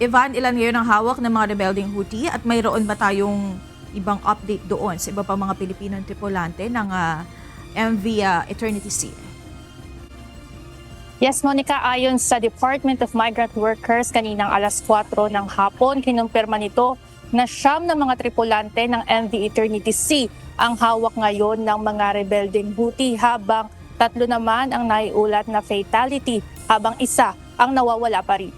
Ivan, ilan ngayon ang hawak ng mga rebelding Houthi at mayroon ba tayong ibang update doon sa iba pang mga Pilipinong tripulante ng MV Eternity Sea? Yes, Monica, ayon sa Department of Migrant Workers, kaninang alas 4 ng hapon, kinumpirma nito na 9 ng mga tripulante ng MV Eternity Sea ang hawak ngayon ng mga rebelding Houthi, habang 3 naman ang naiulat na fatality, habang isa ang nawawala pa rin.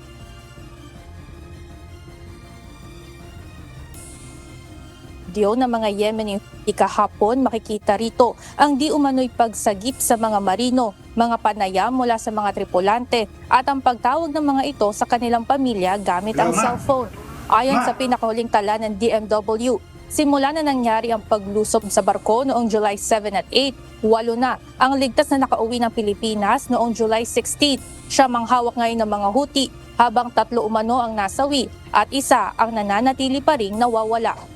Video ng mga Yemeni kahapon, makikita rito ang di umano'y pagsagip sa mga marino, mga panayam mula sa mga tripulante at ang pagtawag ng mga ito sa kanilang pamilya gamit ang cellphone. Ayon sa pinakahuling tala ng DMW, simula na nangyari ang paglusob sa barko noong July 7 at 8, 8 na ang ligtas na nakauwi ng Pilipinas noong July 16. Siya manghawak ngayon ng mga Houthi, habang 3 umano ang nasawi at isa ang nananatili pa ring nawawala.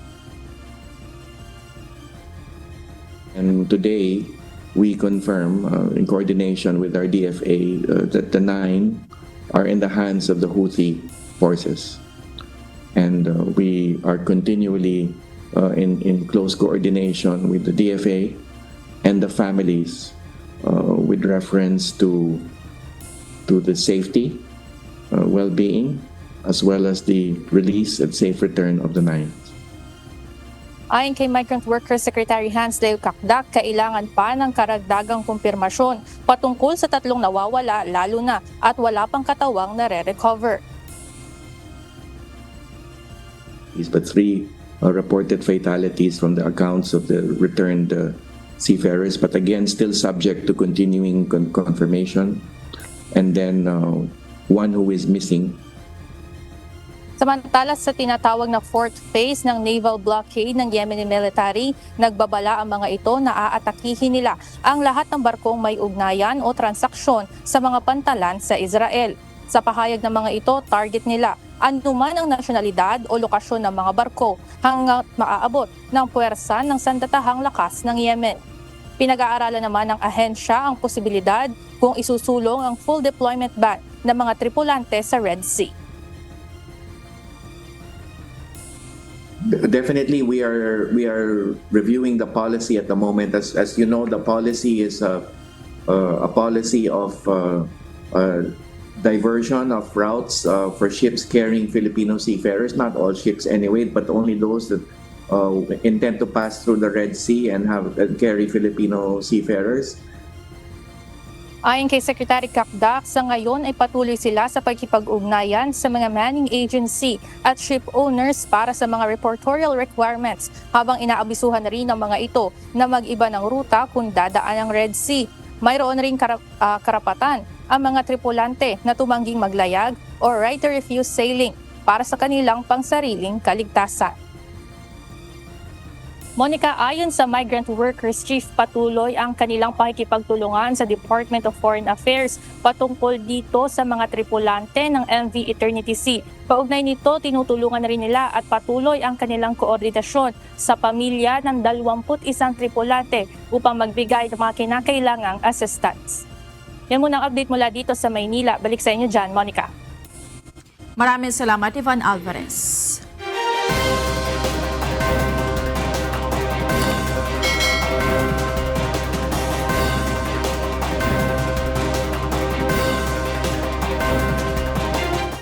And today, we confirm, in coordination with our DFA, that the 9 are in the hands of the Houthi forces. And we are continually in close coordination with the DFA and the families with reference to the safety, well-being, as well as the release and safe return of the 9. Ayon kay Migrant Workers Secretary Hans Leo Kakdak, kailangan pa ng karagdagang kumpirmasyon patungkol sa 3 nawawala, lalo na at wala pang katawang nare-recover. But 3 reported fatalities from the accounts of the returned seafarers, but again, still subject to continuing confirmation. And then 1 who is missing. Samantala, sa tinatawag na 4th phase ng naval blockade ng Yemeni military, nagbabala ang mga ito na aatakihin nila ang lahat ng barkong may ugnayan o transaksyon sa mga pantalan sa Israel. Sa pahayag ng mga ito, target nila anuman ang nasyonalidad o lokasyon ng mga barko hanggang maaabot ng puwersa ng sandatahang lakas ng Yemen. Pinag-aaralan naman ng ahensya ang posibilidad kung isusulong ang full deployment ban ng mga tripulante sa Red Sea. Definitely, we are reviewing the policy at the moment. As you know, the policy is a policy of diversion of routes for ships carrying Filipino seafarers. Not all ships anyway, but only those that intend to pass through the Red Sea and carry Filipino seafarers. Ayon kay Secretary Kakdak, sa ngayon ay patuloy sila sa pagkipag-ugnayan sa mga manning agency at ship owners para sa mga reportorial requirements, habang inaabisuhan na rin ng mga ito na mag-iba ng ruta kung dadaan ang Red Sea. Mayroon rin karapatan ang mga tripulante na tumangging maglayag o right to refuse sailing para sa kanilang pangsariling kaligtasan. Monica, ayon sa Migrant Workers Chief, patuloy ang kanilang pakikipagtulungan sa Department of Foreign Affairs patungkol dito sa mga tripulante ng MV Eternity Sea. Kaugnay nito, tinutulungan na rin nila at patuloy ang kanilang koordinasyon sa pamilya ng 21 tripulante upang magbigay ng mga kinakailangang assistance. Yan muna ang update mula dito sa Maynila. Balik sa inyo dyan, Monica. Maraming salamat, Ivan Alvarez.